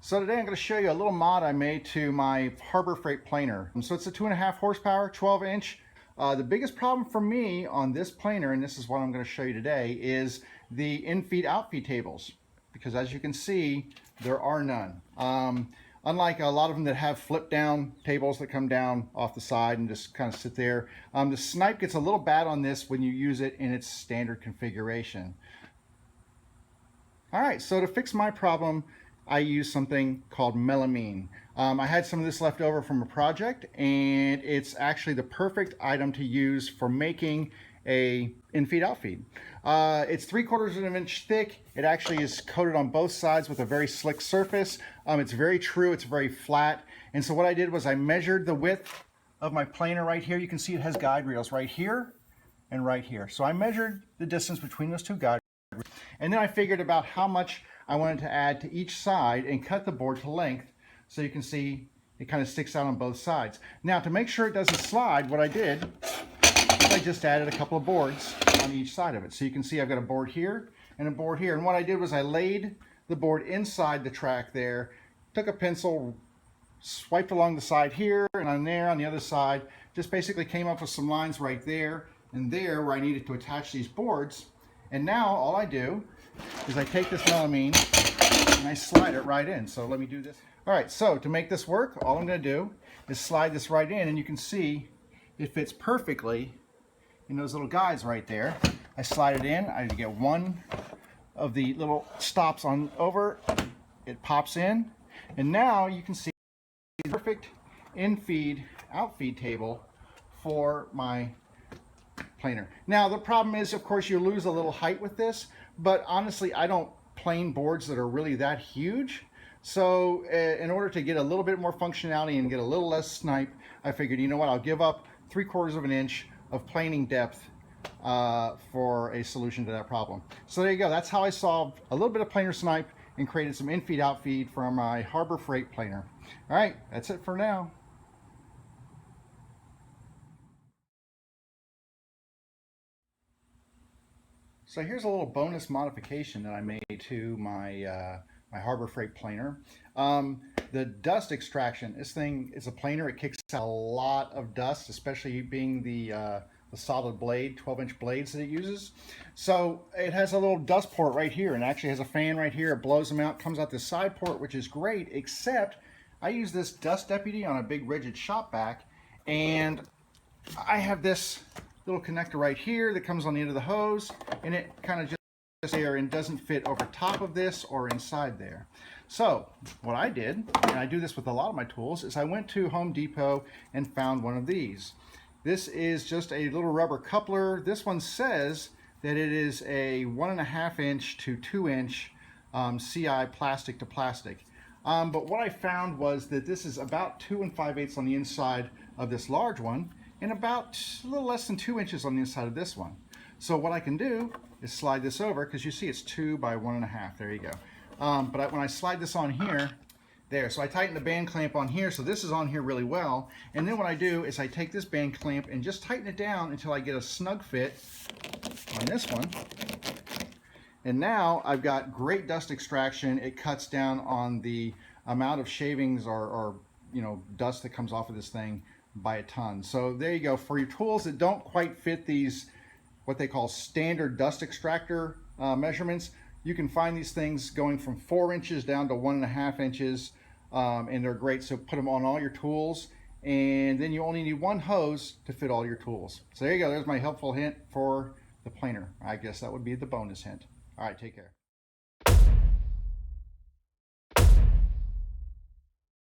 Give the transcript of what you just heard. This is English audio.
So today I'm going to show you a little mod I made to my Harbor Freight planer. So it's a 2.5 horsepower, 12 inch. The biggest problem for me on this planer, and this is what I'm going to show you today, is the infeed outfeed tables. Because as you can see, there are none. Unlike a lot of them that have flip down tables that come down off the side and just kind of sit there, the snipe gets a little bad on this when you use it in its standard configuration. All right, so to fix my problem, I use something called Melamine. I had some of this left over from a project, and it's actually the perfect item to use for making a infeed outfeed. It's 3/4 of an inch thick. It actually is coated on both sides with a very slick surface. It's very true, it's very flat. And so what I did was I measured the width of my planer right here. You can see it has guide rails right here and right here. So I measured the distance between those two guide rails, and then I figured about how much I wanted to add to each side and cut the board to length so you can see it kind of sticks out on both sides. Now, to make sure it doesn't slide, what I did is I just added a couple of boards on each side of it. So you can see I've got a board here and a board here. And what I did was I laid the board inside the track there, took a pencil, swiped along the side here and on there on the other side, just basically came up with some lines right there and there where I needed to attach these boards. And now all I do is I take this melamine and I slide it right in. So let me do this. All right, so to make this work, all I'm going to do is slide this right in, and you can see it fits perfectly in those little guides right there. I slide it in. I get one of the little stops on over. It pops in, and now you can see the perfect infeed outfeed table for my planer. Now the problem is, of course, you lose a little height with this, but honestly I don't plane boards that are really that huge. So in order to get a little bit more functionality and get a little less snipe, I figured, you know what, I'll give up 3/4 of an inch of planing depth for a solution to that problem. So there you go. That's how I solved a little bit of planer snipe and created some infeed outfeed for my Harbor Freight planer. All right, that's it for now. So here's a little bonus modification that I made to my my Harbor Freight planer. The dust extraction. This thing is a planer. It kicks out a lot of dust, especially being the solid blade, 12-inch blades that it uses. So it has a little dust port right here, and actually has a fan right here. It blows them out, comes out this side port, which is great, except I use this dust deputy on a big rigid shop vac, and I have this little connector right here that comes on the end of the hose, and it kind of just there and doesn't fit over top of this or inside there. So what I did, and I do this with a lot of my tools, is I went to Home Depot and found one of these. This is just a little rubber coupler. This one says that it is a 1.5 inch to 2 inch CI plastic to plastic. But what I found was that this is about 2 5/8 on the inside of this large one, and about a little less than 2 inches on the inside of this one. So what I can do is slide this over, because you see it's 2 by 1.5. There you go. But when I slide this on here, there, so I tighten the band clamp on here, so this is on here really well. And then what I do is I take this band clamp and just tighten it down until I get a snug fit on this one. And now I've got great dust extraction. It cuts down on the amount of shavings or you know, dust that comes off of this thing by a ton. So there you go. For your tools that don't quite fit these, what they call standard dust extractor measurements, you can find these things going from 4 inches down to 1.5 inches, and they're great. So put them on all your tools, and then you only need one hose to fit all your tools. So there you go. There's my helpful hint for the planer. I guess that would be the bonus hint. All right, take care.